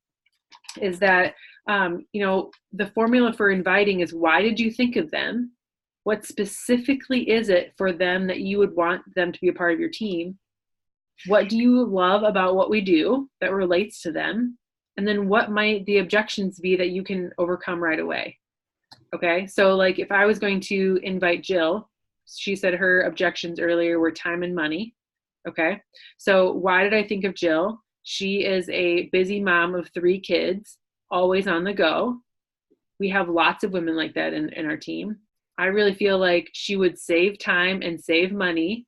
Speaker 1: is that, the formula for inviting is, why did you think of them? What specifically is it for them that you would want them to be a part of your team? What do you love about what we do that relates to them? And then what might the objections be that you can overcome right away? Okay, so like if I was going to invite Jill, she said her objections earlier were time and money. Okay, so why did I think of Jill? She is a busy mom of 3 kids, always on the go. We have lots of women like that in our team. I really feel like she would save time and save money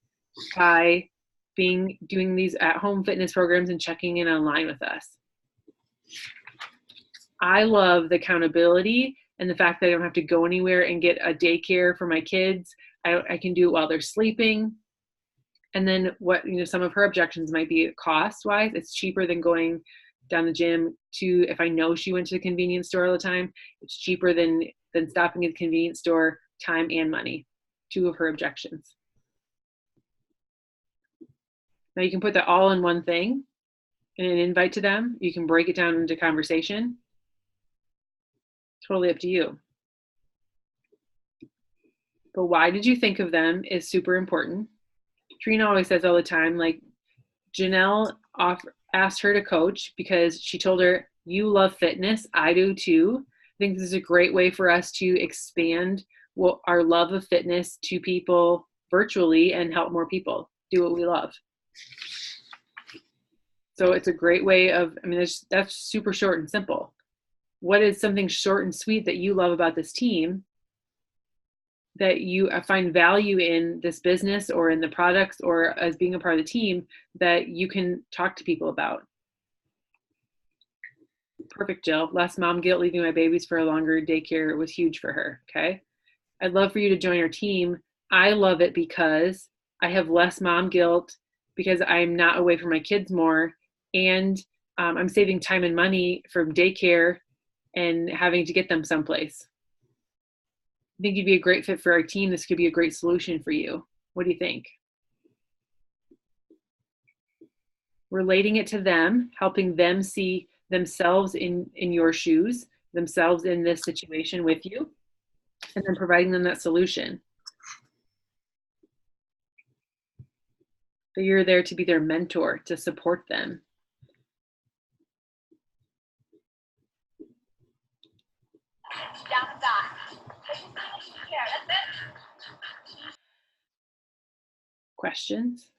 Speaker 1: by doing these at-home fitness programs and checking in online with us. I love the accountability and the fact that I don't have to go anywhere and get a daycare for my kids. I can do it while they're sleeping. And then some of her objections might be cost-wise. It's cheaper than going down the gym if I know she went to the convenience store all the time, it's cheaper than stopping at the convenience store, time and money. 2 of her objections. Now you can put that all in one thing in an invite to them. You can break it down into conversation. Totally up to you. But why did you think of them is super important. Trina always says all the time, like Janelle asked her to coach because she told her, you love fitness, I do too. I think this is a great way for us to expand our love of fitness to people virtually and help more people do what we love. So it's a great way of, that's super short and simple. What is something short and sweet that you love about this team that you find value in this business or in the products or as being a part of the team that you can talk to people about? Perfect, Jill. Less mom guilt leaving my babies for a longer daycare was huge for her, okay? I'd love for you to join our team. I love it because I have less mom guilt because I'm not away from my kids more, and I'm saving time and money from daycare and having to get them someplace. I think you'd be a great fit for our team. This could be a great solution for you. What do you think? Relating it to them, helping them see themselves in your shoes, themselves in this situation with you, and then providing them that solution. That you're there to be their mentor, to support them. Questions?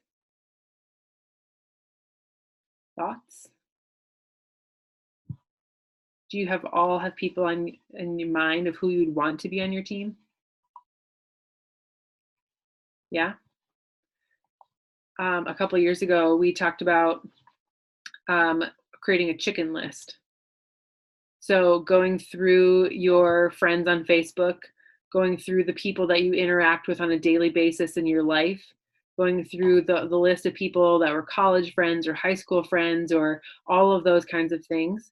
Speaker 1: Thoughts? Do you have people in your mind of who you'd want to be on your team? Yeah. A couple of years ago, we talked about creating a chicken list. So going through your friends on Facebook, going through the people that you interact with on a daily basis in your life, going through the list of people that were college friends or high school friends or all of those kinds of things,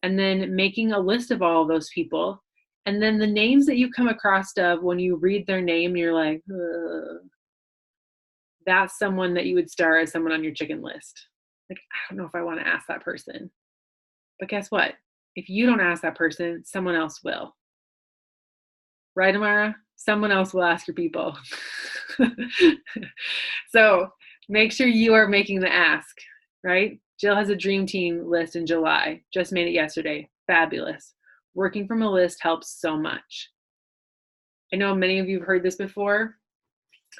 Speaker 1: and then making a list of all of those people. And then the names that you come across of when you read their name, you're like, ugh, that's someone that you would star as someone on your chicken list. Like, I don't know if I want to ask that person. But guess what? If you don't ask that person, someone else will. Right, Amara? Someone else will ask your people. So make sure you are making the ask, right? Jill has a dream team list in July. Just made it yesterday. Fabulous. Working from a list helps so much. I know many of you have heard this before.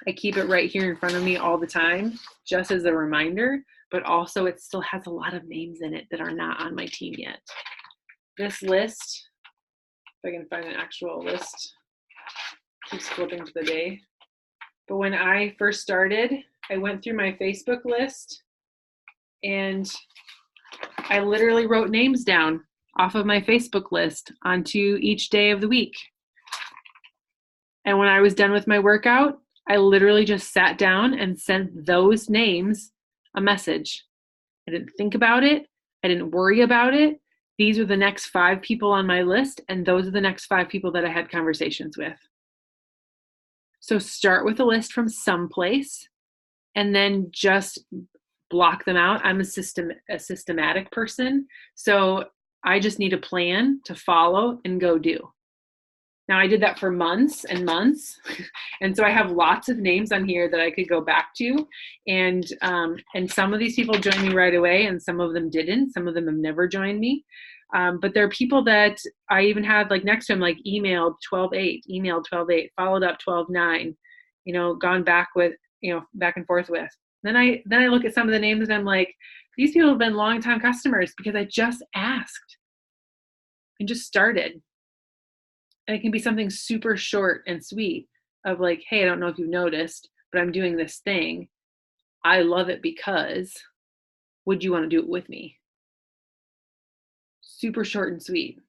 Speaker 1: I keep it right here in front of me all the time, just as a reminder, but also it still has a lot of names in it that are not on my team yet. This list, if I can find an actual list, keeps flipping to the day. But when I first started I went through my Facebook list and I literally wrote names down off of my Facebook list onto each day of the week. And when I was done with my workout, I literally just sat down and sent those names a message. I didn't think about it. I didn't worry about it. These are the next 5 people on my list, and those are the next 5 people that I had conversations with. So start with a list from someplace and then just block them out. I'm a systematic person, so I just need a plan to follow and go do. Now, I did that for months and months, and so I have lots of names on here that I could go back to, and some of these people joined me right away, and some of them didn't. Some of them have never joined me, but there are people that I even had like next to them, like emailed 12/8, emailed 12/8, followed up 12/9, gone back with, back and forth with. Then I look at some of the names and I'm like, these people have been longtime customers because I just asked and just started. And it can be something super short and sweet of like, hey, I don't know if you've noticed, but I'm doing this thing. I love it because would you want to do it with me? Super short and sweet.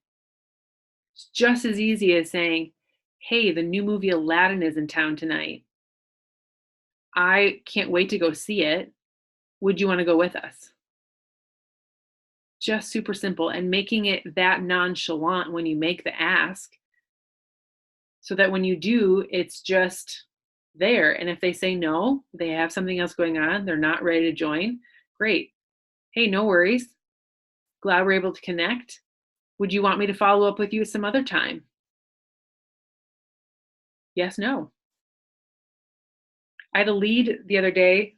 Speaker 1: It's just as easy as saying, hey, the new movie Aladdin is in town tonight. I can't wait to go see it. Would you want to go with us? Just super simple, and making it that nonchalant when you make the ask, so that when you do, it's just there. And if they say no, they have something else going on, they're not ready to join, great. Hey, no worries. Glad we're able to connect. Would you want me to follow up with you some other time? Yes, no. I had a lead the other day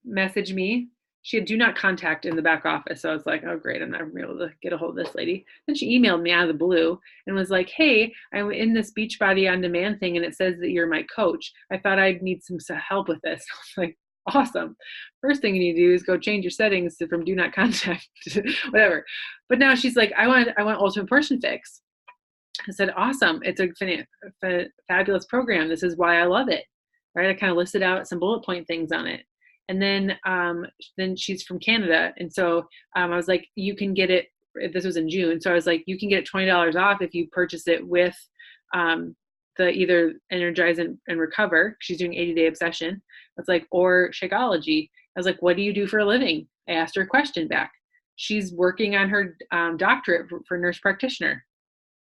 Speaker 1: message me. She had do not contact in the back office. So I was like, oh, great. I'm not going to be able to get a hold of this lady. Then she emailed me out of the blue and was like, hey, I'm in this Beachbody On Demand thing, and it says that you're my coach. I thought I'd need some help with this. I was like, awesome. First thing you need to do is go change your settings from do not contact to whatever. But now she's like, I want Ultimate Portion Fix. I said, awesome. It's a fabulous program. This is why I love it. Right? I kind of listed out some bullet point things on it. And then she's from Canada. And so I was like, you can get it. This was in June. So I was like, you can get $20 off if you purchase it with the either Energize and Recover. She's doing 80-day obsession. It's like, or Shakeology. I was like, what do you do for a living? I asked her a question back. She's working on her doctorate for nurse practitioner.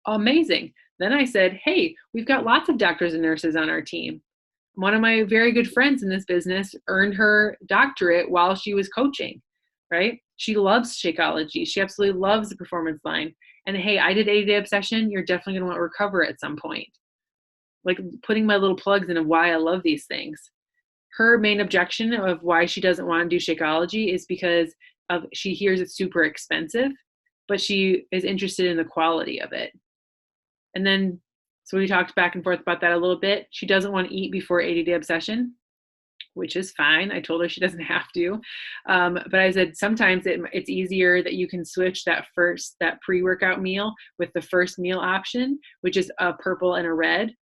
Speaker 1: Amazing. Then I said, hey, we've got lots of doctors and nurses on our team. One of my very good friends in this business earned her doctorate while she was coaching, right? She loves Shakeology. She absolutely loves the performance line. And hey, I did 80-day obsession. You're definitely going to want to recover at some point. Like putting my little plugs in of why I love these things. Her main objection of why she doesn't want to do Shakeology is because she hears it's super expensive, but she is interested in the quality of it. And then, so we talked back and forth about that a little bit. She doesn't want to eat before 80-day obsession, which is fine. I told her she doesn't have to. But I said, sometimes it's easier that you can switch that pre-workout meal with the first meal option, which is a purple and a red,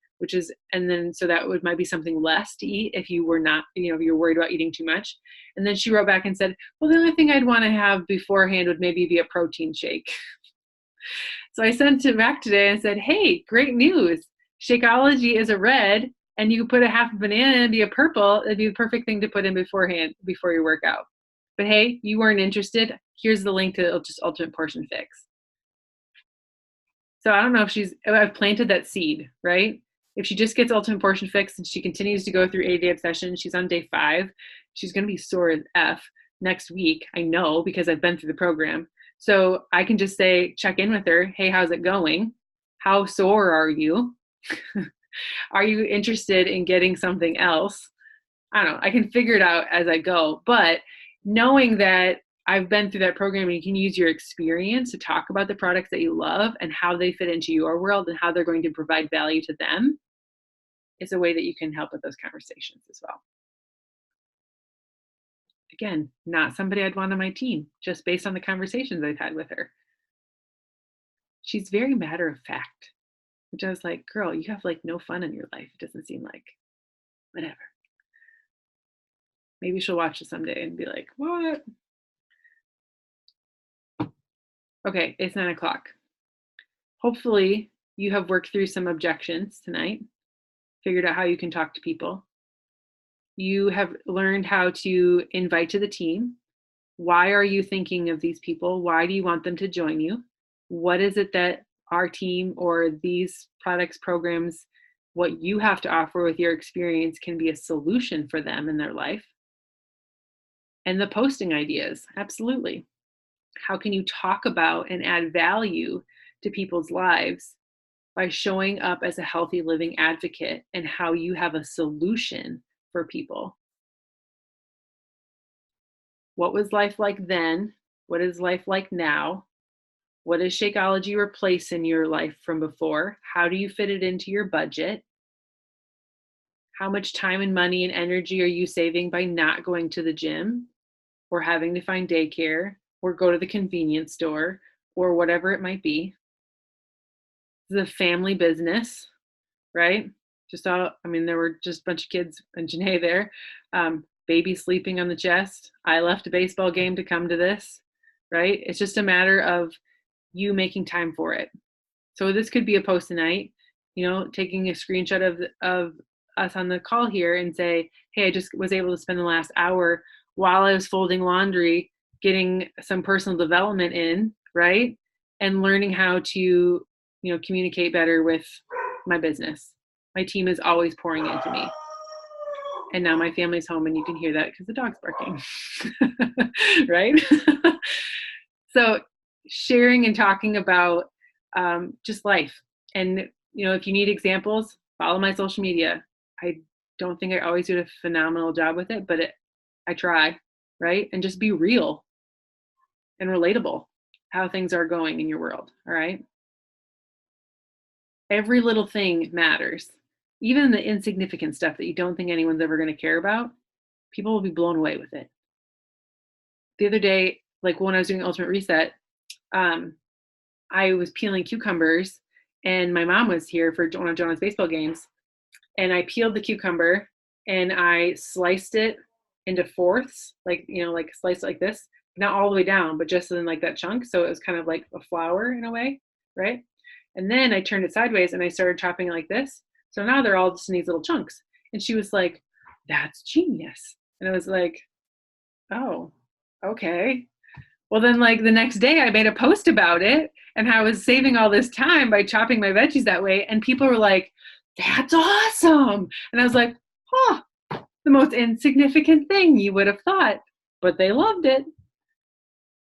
Speaker 1: and then, so that might be something less to eat if you were not, if you're worried about eating too much. And then she wrote back and said, well, the only thing I'd want to have beforehand would maybe be a protein shake. So I sent it back today and said, hey, great news. Shakeology is a red, and you put a half a banana and be a purple. It'd be the perfect thing to put in beforehand, before your workout. But hey, you weren't interested. Here's the link to just Ultimate Portion Fix. So I don't know if I've planted that seed, right? If she just gets Ultimate Portion Fix and she continues to go through 80-day obsession, she's on day 5. She's going to be sore as F next week. I know, because I've been through the program. So I can just say, check in with her. Hey, how's it going? How sore are you? Are you interested in getting something else? I don't know. I can figure it out as I go. But knowing that I've been through that program and you can use your experience to talk about the products that you love and how they fit into your world and how they're going to provide value to them is a way that you can help with those conversations as well. Again, not somebody I'd want on my team, just based on the conversations I've had with her. She's very matter of fact, which I was like, girl, you have like no fun in your life. It doesn't seem like. Whatever. Maybe she'll watch it someday and be like, what? Okay, it's 9 o'clock. Hopefully you have worked through some objections tonight, figured out how you can talk to people. You have learned how to invite to the team. Why are you thinking of these people? Why do you want them to join you? What is it that our team or these products, programs, what you have to offer with your experience can be a solution for them in their life? And the posting ideas, absolutely. How can you talk about and add value to people's lives by showing up as a healthy living advocate and how you have a solution for people? What was life like then? What is life like now? What does Shakeology replace in your life from before? How do you fit it into your budget? How much time and money and energy are you saving by not going to the gym or having to find daycare or go to the convenience store or whatever it might be? The family business, right? There were just a bunch of kids and Janae there. Baby sleeping on the chest. I left a baseball game to come to this, right? It's just a matter of you making time for it. So this could be a post tonight, taking a screenshot of us on the call here and say, hey, I just was able to spend the last hour while I was folding laundry, getting some personal development in, right? And learning how to, communicate better with my business. My team is always pouring into me. And now my family's home and you can hear that because the dog's barking, right? So sharing and talking about just life. And, if you need examples, follow my social media. I don't think I always do a phenomenal job with it, but I try, right? And just be real and relatable how things are going in your world, all right? Every little thing matters. Even the insignificant stuff that you don't think anyone's ever going to care about, people will be blown away with it. The other day, like when I was doing Ultimate Reset, I was peeling cucumbers and my mom was here for one of Jonah's baseball games. And I peeled the cucumber and I sliced it into fourths, like sliced it like this, not all the way down, but just in like that chunk. So it was kind of like a flower in a way, right? And then I turned it sideways and I started chopping it like this. So now they're all just in these little chunks. And she was like, that's genius. And I was like, oh, okay. Well, then like the next day I made a post about it and how I was saving all this time by chopping my veggies that way. And people were like, that's awesome. And I was like, the most insignificant thing you would have thought, but they loved it.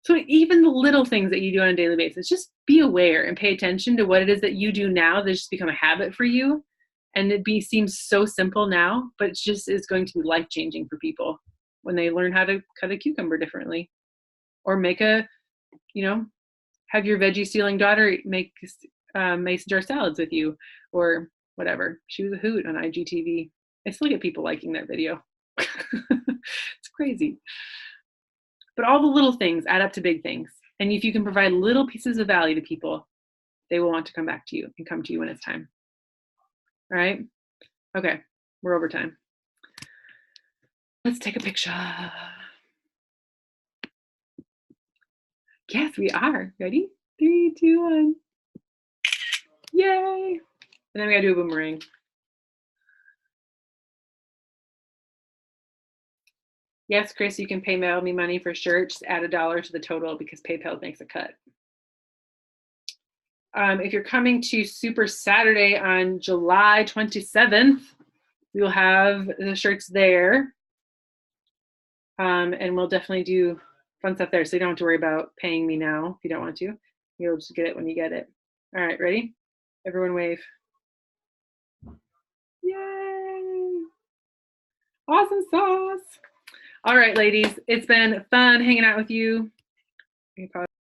Speaker 1: So even the little things that you do on a daily basis, just be aware and pay attention to what it is that you do now that just become a habit for you. And seems so simple now, but it just is going to be life-changing for people when they learn how to cut a cucumber differently. Or make have your veggie stealing daughter make mason jar salads with you or whatever. She was a hoot on IGTV. I still get people liking that video. It's crazy. But all the little things add up to big things. And if you can provide little pieces of value to people, they will want to come back to you and come to you when it's time. All right? Okay, we're over time. Let's take a picture. Yes, we are. Ready? 3, 2, 1. Yay! And then we gotta do a boomerang. Yes, Chris, you can PayPal me money for shirt. Just add $1 to the total because PayPal makes a cut. If you're coming to Super Saturday on July 27th, we will have the shirts there. And we'll definitely do fun stuff there. So you don't have to worry about paying me now if you don't want to. You'll just get it when you get it. All right, ready? Everyone wave. Yay! Awesome sauce. All right, ladies, it's been fun hanging out with you.